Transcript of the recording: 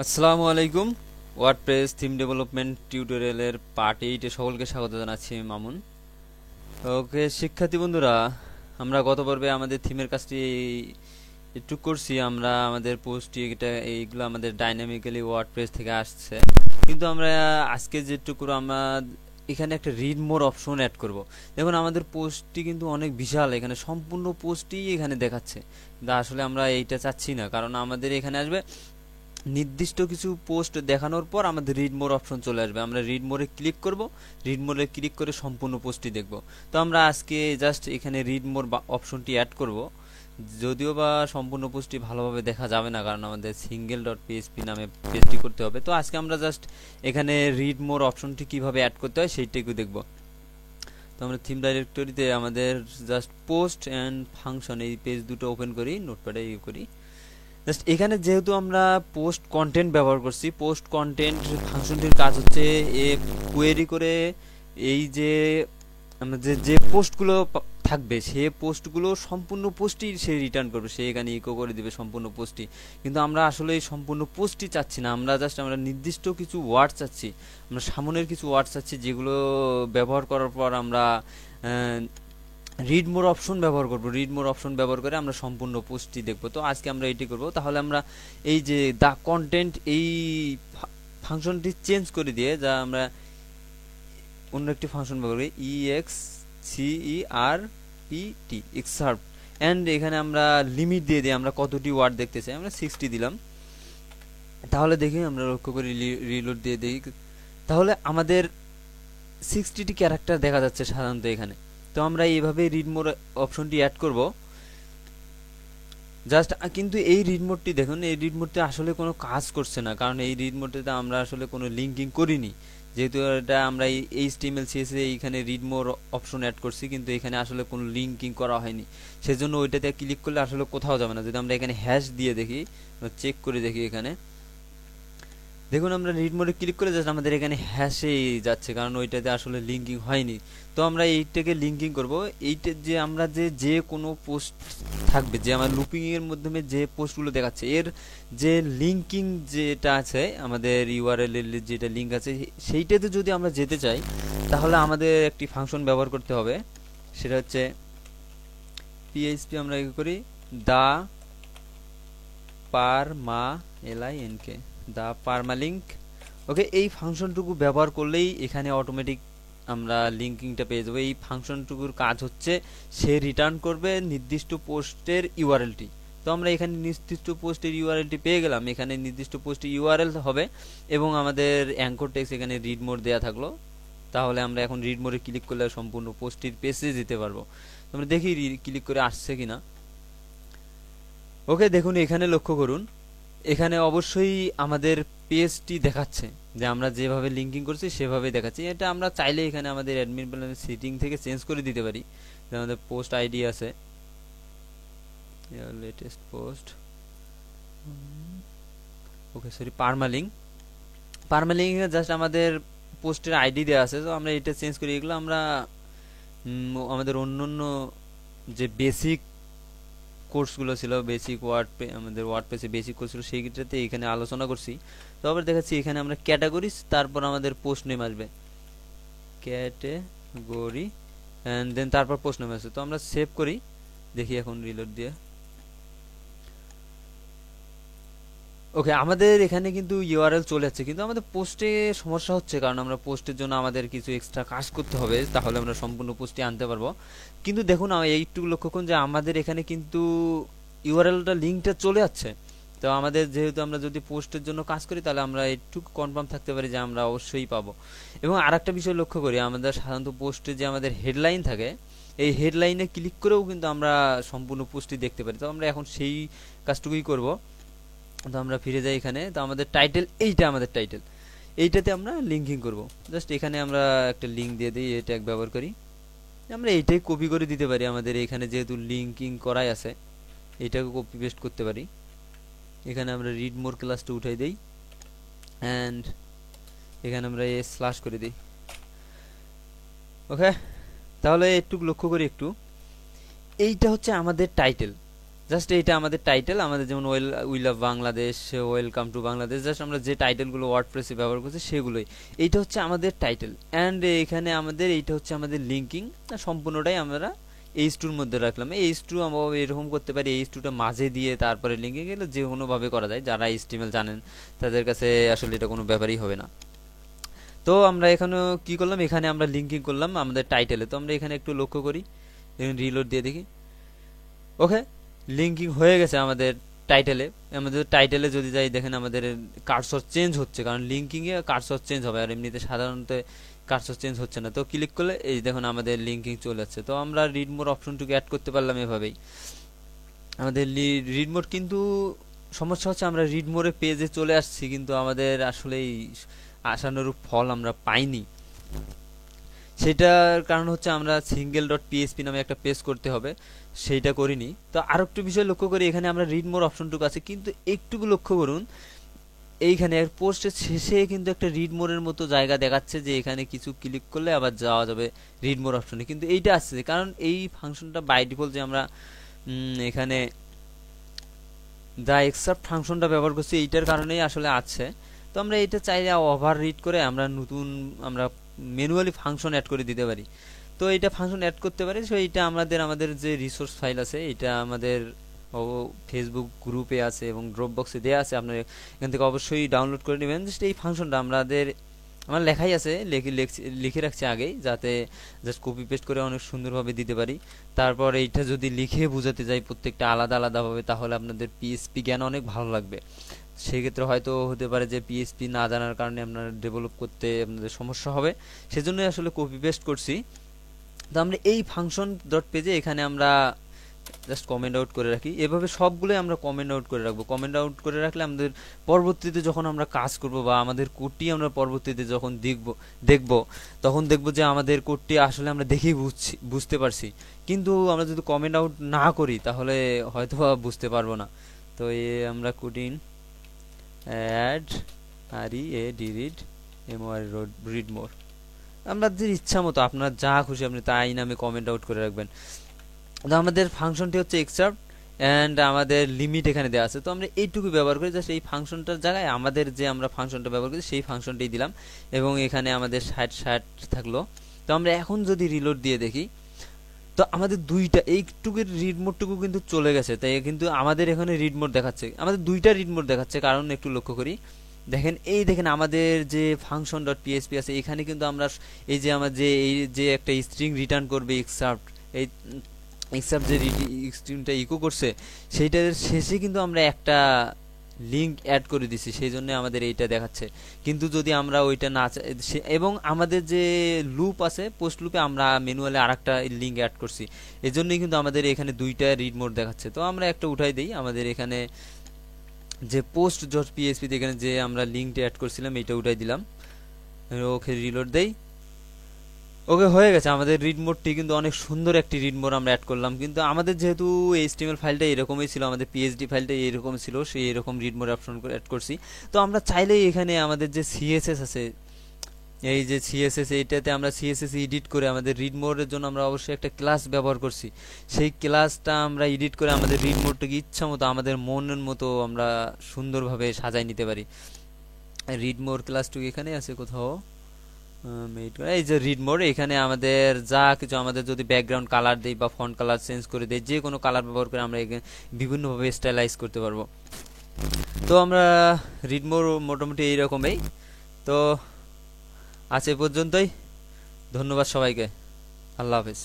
আসসালামু আলাইকুম। WordPress theme development টিউটোরিয়ালের পার্ট 8 এ সকলকে স্বাগত জানাচ্ছি আমি মামুন। ওকে শিক্ষার্থী বন্ধুরা, আমরা গত পর্বে আমাদের থিমের কাজটি একটু করছি। আমরা আমাদের পোস্ট এটা এইগুলো আমাদের ডাইনামিক্যালি ওয়ার্ডপ্রেস থেকে আসছে, কিন্তু আমরা আজকে যেটুকু আমরা এখানে একটা রিড মোর অপশন অ্যাড করব। দেখুন আমাদের পোস্টটি কিন্তু অনেক বিশাল, এখানে সম্পূর্ণ পোস্টই এখানে দেখাচ্ছে, কিন্তু আসলে আমরা এইটা চাচ্ছি না, কারণ আমাদের এখানে আসবে নির্দিষ্ট কিছু পোস্ট দেখানোর পর আমাদের রিড মোর অপশন চলে আসবে। আমরা রিড মোরে ক্লিক করব, রিড মোরে ক্লিক করে সম্পূর্ণ পোস্টটি দেখব। তো আমরা আজকে জাস্ট এখানে রিড মোর অপশনটি অ্যাড করব, যদিও বা সম্পূর্ণ পোস্টটি ভালোভাবে দেখা যাবে না, কারণ আমাদের সিঙ্গেল ডট পিএইচপি নামে পেজটি করতে হবে। তো আজকে আমরা জাস্ট এখানে রিড মোর অপশনটি কিভাবে অ্যাড করতে হয় সেইটাকে দেখব। তো আমরা থিম ডাইরেক্টরিতে আমাদের জাস্ট পোস্ট অ্যান্ড ফাংশন এই পেজ দুটো ওপেন করি, নোটপ্যাডে করি। জাস্ট এখানে যেহেতু আমরা পোস্ট কন্টেন্ট ব্যবহার করছি, পোস্ট কন্টেন্ট ফাংশনটির কাজ হচ্ছে এ কোয়েরি করে এই যে আমাদের যে পোস্টগুলো থাকবে সে পোস্টগুলো সম্পূর্ণ পোস্টই সে রিটার্ন করবে, সে এখানে ইকো করে দিবে সম্পূর্ণ পোস্টটি। কিন্তু আমরা আসলে এই সম্পূর্ণ পোস্টটি চাচ্ছি না, আমরা জাস্ট আমরা নির্দিষ্ট কিছু ওয়ার্ড চাচ্ছি, আমরা সামনের কিছু ওয়ার্ড চাচ্ছি যেগুলো ব্যবহার করার পর আমরা রিড মোর অপশন ব্যবহার করব। রিড মোর অপশন ব্যবহার করে আমরা সম্পূর্ণ পোস্টটি দেখব। তো আজকে আমরা এটি করব। তাহলে আমরা এই যে দা কন্টেন্ট এই ফাংশনটি চেঞ্জ করে দিয়ে যা আমরা অন্য একটি ফাংশন ব্যবহার করি, EXCERPT এক্সার্প, অ্যান্ড এখানে আমরা লিমিট দিয়ে দিই আমরা কতটি ওয়ার্ড দেখতে চাই, আমরা 60 দিলাম। তাহলে দেখি আমরা লক্ষ্য করি, রিলোড দিয়ে দেখি, তাহলে আমাদের 60টি ক্যারেক্টার দেখা যাচ্ছে সাধারণত এখানে। তো আমরা এইভাবে রিড মোর অপশনটি অ্যাড করব জাস্ট। কিন্তু এই রিড মোডটি দেখুন, এই রিড মোডটি আসলে কোনো কাজ করছে না, কারণ এই রিড মোডটিতে আমরা আসলে কোনো লিঙ্কিং করিনি। যেহেতু এটা আমরা এই এইচটিএমএল সিএসএস এইখানে রিড মোর অপশন অ্যাড করছি, কিন্তু এখানে আসলে কোনো লিঙ্কিং করা হয়নি, সেজন্য ওইটাতে ক্লিক করলে আসলে কোথাও যাবে না। যদি আমরা এখানে হ্যাশ দিয়ে দেখি, চেক করে দেখি, এখানে দেখুন আমরা রিড মোডে ক্লিক করে জাস্ট আমাদের এখানে হ্যাশে যাচ্ছে, কারণ ওইটাতে আসলে লিঙ্কিং হয়নি। তো আমরা এইটাকে লিঙ্কিং করব। এইটা যে আমরা যে কোনো পোস্ট থাকবে, যে আমার লুপিং এর মাধ্যমে যে পোস্টগুলো দেখাচ্ছে এর যে লিঙ্কিং যেটা আছে, আমাদের ইউআরএল এর যেটা লিঙ্ক আছে, সেইটাতে যদি আমরা যেতে চাই তাহলে আমাদের একটি ফাংশন ব্যবহার করতে হবে। সেটা হচ্ছে পিএইচপি, আমরা কি করি, দা LINK, দা পারমালিঙ্ক। ওকে, এই ফাংশনটুকু ব্যবহার করলেই এখানে অটোমেটিক আমরা লিঙ্কিংটা পেয়ে যাবো। এই ফাংশনটুকুর কাজ হচ্ছে সে রিটার্ন করবে নির্দিষ্ট পোস্টের ইউআরএলটি। তো আমরা এখানে নির্দিষ্ট পোস্টের ইউআরএলটি পেয়ে গেলাম, এখানে নির্দিষ্ট পোস্টের ইউআরএল হবে এবং আমাদের অ্যাঙ্কর টেক্সট এখানে রিড মোড দেওয়া থাকলো। তাহলে আমরা এখন রিড মোডে ক্লিক করলে সম্পূর্ণ পোস্টটির পেজে যেতে পারবো। আমরা দেখি ক্লিক করে আসছে কিনা। ওকে, দেখুন এখানে লক্ষ্য করুন, এখানে অবশ্যই আমাদের পেজটি দেখাচ্ছে, যে আমরা যেভাবে লিঙ্কিং করছি সেভাবে দেখাচ্ছি। এটা আমরা চাইলে এখানে আমাদের অ্যাডমিন প্যানেলের সেটিং থেকে চেঞ্জ করে দিতে পারি। যে আমাদের পোস্ট আইডি আছে, লেটেস্ট পোস্ট, ওকে সরি, পারমালিঙ্ক জাস্ট আমাদের পোস্টের আইডি দেওয়া আছে। তো আমরা এটা চেঞ্জ করি। এগুলো আমরা আমাদের অন্য অন্য যে বেসিক কোর্সগুলো ছিল, বেসিক আমাদের ওয়ার্ডপ্রেসে বেসিক কোর্স ছিল, সেইটাতে এখানে আলোচনা করছি। তো আবার দেখাচ্ছি এখানে আমরা ক্যাটাগরিজ, তারপর আমাদের পোস্ট নেম আসবে, ক্যাটাগরি অ্যান্ড দেন তারপর পোস্ট নেম আসবে। তো আমরা সেভ করি, দেখি এখন রিলোড দিয়ে। ওকে, আমাদের এখানে কিন্তু ইউআরএল চলে যাচ্ছে, কিন্তু আমাদের পোস্টে সমস্যা হচ্ছে, কারণ আমরা পোস্টের জন্য আমাদের কিছু এক্সট্রা কাজ করতে হবে, তাহলে আমরা সম্পূর্ণ পোস্টে আনতে পারবো। কিন্তু দেখুন এইটুকু লক্ষ্য করুন যে আমাদের এখানে কিন্তু ইউআরএলটা লিঙ্কটা চলে যাচ্ছে। তো আমাদের যেহেতু আমরা যদি পোস্টের জন্য কাজ করি, তাহলে আমরা একটু কনফার্ম থাকতে পারি যে আমরা অবশ্যই পাবো। এবং আরেকটা বিষয় লক্ষ্য করি, আমাদের সাধারণত পোস্টে যে আমাদের হেডলাইন থাকে, এই হেডলাইনে ক্লিক করেও কিন্তু আমরা সম্পূর্ণ পোস্টটি দেখতে পারি। তো আমরা এখন সেই কাজটুকুই করব। তো আমরা ফিরে যাই এখানে। তো আমাদের টাইটেল, এইটা আমাদের টাইটেল, এইটাতে আমরা লিঙ্কিং করব। জাস্ট এখানে আমরা একটা লিঙ্ক দিয়ে দিই, এই ট্যাগ ব্যবহার করি। আমরা এইটাই কপি করে দিতে পারি, আমাদের এখানে যেহেতু লিঙ্কিং করাই আছে এইটাকে কপি পেস্ট করতে পারি। এখানে আমরা রিড মোর ক্লাসটা উঠাই দেই অ্যান্ড এখানে আমরা স্ল্যাশ করে দিই। ওকে, তাহলে একটু লক্ষ্য করি, একটু এইটা হচ্ছে আমাদের টাইটেল। জাস্ট এইটা আমাদের টাইটেল, আমাদের যেমন we love Bangladesh, welcome to Bangladesh, just আমরা যে টাইটেলগুলো ওয়ার্ডপ্রেসে ব্যবহার করছি সেগুলোই, এইটা হচ্ছে আমাদের টাইটেল। অ্যান্ড এখানে আমাদের এইটা হচ্ছে আমাদের লিঙ্কিং, সম্পূর্ণটাই আমরা H2 মধ্যে রাখলাম। H2 আমরা এরকম করতে পারি, H2টা মাঝে দিয়ে তারপরে লিঙ্কিং গেলে যে কোনোভাবে করা যায়, যারা HTML জানেন তাদের কাছে আসলে এটা কোনো ব্যাপারই হবে না। তো আমরা এখানে কি করলাম, এখানে আমরা লিঙ্কিং করলাম আমাদের টাইটেলে। তো আমরা এখানে একটু লক্ষ্য করি, রিলোড দিয়ে দেখি। ওকে, লিঙ্কিং হয়ে গেছে আমাদের টাইটেলে। আমাদের টাইটেলে যদি যাই দেখেন আমাদের কার্সর চেঞ্জ হচ্ছে, কারণ লিঙ্কিং এ কার্সর চেঞ্জ হবে, আর এমনিতে সাধারণত কার্সর চেঞ্জ হচ্ছে না। তো ক্লিক করলে এই দেখুন আমাদের লিঙ্কিং চলে যাচ্ছে। তো আমরা রিড মোর অপশনটুকু অ্যাড করতে পারলাম এভাবেই আমাদের রিড মোর। কিন্তু সমস্যা হচ্ছে আমরা রিড মোরে পেজে চলে আসছি, কিন্তু আমাদের আসলে আশানুরূপ ফল আমরা পাইনি। সেটার কারণ হচ্ছে আমরা সিঙ্গেল ডট পিএসপি নামে একটা পেজ করতে হবে, সেইটা করিনি। তো আর একটু বিষয় লক্ষ্য করি, এখানে আমরা রিড মোর অপশনটুকু আছে, কিন্তু একটুকু লক্ষ্য করুন এইখানে পোস্টের শেষে কিন্তু একটা রিড মোরের মতো জায়গা দেখাচ্ছে, যে এখানে কিছু ক্লিক করলে আবার যাওয়া যাবে রিড মোর অপশনে, কিন্তু এইটা আসছে কারণ এই ফাংশনটা বাই ডিফল্ট যে আমরা এখানে দা এক্সেপ্ট ফাংশনটা ব্যবহার করছি, এইটার কারণেই আসলে আছে। তো আমরা এটা চাইলে ওভার রিড করে আমরা আমরা ম্যানুয়ালি ফাংশন অ্যাড করে দিতে পারি। তো এটা ফাংশন অ্যাড করতে পারি। সো এইটা আমাদের যে রিসোর্স ফাইল আছে, এটা আমাদের ফেসবুক গ্রুপে আছে এবং ড্রপ বক্সে দেওয়া আছে, আপনার এখান থেকে অবশ্যই ডাউনলোড করে নেবেন। জাস্ট এই ফাংশনটা আমার লেখাই আছে, লিখে রাখছি আগেই, যাতে জাস্ট কপি পেস্ট করে অনেক সুন্দরভাবে দিতে পারি। তারপর এইটা যদি লিখে বোঝাতে যাই প্রত্যেকটা আলাদা আলাদাভাবে, তাহলে আপনাদের পিএসপি জ্ঞান অনেক ভালো লাগবে। সেক্ষেত্রে হয়তো হতে পারে যে পিএসপি না জানার কারণে আপনার ডেভেলপ করতে আপনাদের সমস্যা হবে, সেজন্যই আসলে কপি পেস্ট করছি। তো আমরা এই ফাংশন ডট পেজে এখানে আমরা জাস্ট কমেন্ট আউট করে রাখি, এভাবে সবগুলোই আমরা কমেন্ট আউট করে রাখবো। কমেন্ট আউট করে রাখলে আমাদের পরবর্তীতে যখন আমরা কাজ করব বা আমাদের কোডটি আমরা পরবর্তীতে যখন দেখব তখন দেখব যে আমাদের কোডটি আসলে আমরা দেখেই বুঝতে পারছি। কিন্তু আমরা যদি কমেন্ট আউট না করি তাহলে হয়তো বুঝতে পারবো না। তো আমরা কোডিন অ্যাড রিড রিড মোর, আপনাদের ইচ্ছা মতো আপনার যা খুশি আপনি তাই নামে কমেন্ট আউট করে রাখবেন। তো আমাদের ফাংশনটি হচ্ছে এক্সেপ্ট অ্যান্ড আমাদের লিমিট এখানে দেওয়া আছে। তো আমরা এইটুকু ব্যবহার করি, জাস্ট এই ফাংশনটার জায়গায় আমাদের যে আমরা ফাংশনটা ব্যবহার করি সেই ফাংশনটাই দিলাম, এবং এখানে আমাদের 60 থাকলো। তো আমরা এখন যদি রিলোড দিয়ে দেখি, তো আমাদের দুইটা এইটুকুর রিড মোডটুকু কিন্তু চলে গেছে, তাই কিন্তু আমাদের এখানে রিড মোড দেখাচ্ছে, আমাদের দুইটা রিড মোড দেখাচ্ছে। কারণ একটু লক্ষ্য করি, দেখেন আমাদের যে ফাংশন ডট পিএসপি আছে, এখানে কিন্তু আমরা এই যে আমার যে একটা স্ট্রিং রিটার্ন করবে এক্সেপ্ট, এই এক্সেপ্ট যে স্ট্রিংটা ইকো করছে সেইটার শেষে কিন্তু আমরা একটা লিঙ্ক অ্যাড করে দিছি, সেই জন্য আমাদের এইটা দেখাচ্ছে। কিন্তু যদি আমরা ওইটা না এবং আমাদের যে লুপ আছে পোস্ট লুপে আমরা ম্যানুয়ালি আরেকটা লিঙ্ক অ্যাড করছি, এজন্যই কিন্তু আমাদের এখানে দুইটা রিড মোড দেখাচ্ছে। তো আমরা একটা উঠাই দেই, আমাদের এখানে যে পোস্ট ডট পিএসপি তে এখানে যে আমরা লিঙ্কটা অ্যাড করছিলাম এইটা উঠাই দিলাম। ওকে, রিলোড দেই। ওকে, হয়ে গেছে আমাদের রিড মোডটি, কিন্তু অনেক সুন্দর একটি রিড মোড আমরা অ্যাড করলাম। কিন্তু আমাদের যেহেতু এইচটিএমএল ফাইলটা এরকমই ছিল, আমাদের পিএইচডি ফাইলটা এরকম ছিল, সেই এরকম রিড মোড অপশন করে অ্যাড করছি। তো আমরা চাইলেই এখানে আমাদের যে সিএসএস আছে, এই যে সিএসএস, এইটাতে আমরা সিএসএস এডিট করে আমাদের রিড মোডের জন্য আমরা অবশ্যই একটা ক্লাস ব্যবহার করছি, সেই ক্লাসটা আমরা এডিট করে আমাদের রিড মোডটাকে ইচ্ছা মতো আমাদের মনের মতো আমরা সুন্দরভাবে সাজাই নিতে পারি। রিড মোড ক্লাসটুকু এখানে আছে কোথাও, এই যে রিড মোড, এখানে আমাদের যা কিছু আমাদের যদি ব্যাকগ্রাউন্ড কালার দেই বা ফন্ট কালার চেঞ্জ করে দেই, যে কোনো কালার ব্যবহার করে আমরা বিভিন্নভাবে স্টাইলাইজ করতে পারবো। তো আমরা রিড মোড মোটামুটি এইরকমই। তো আজ এ পর্যন্তই, ধন্যবাদ সবাইকে, আল্লাহ হাফেজ।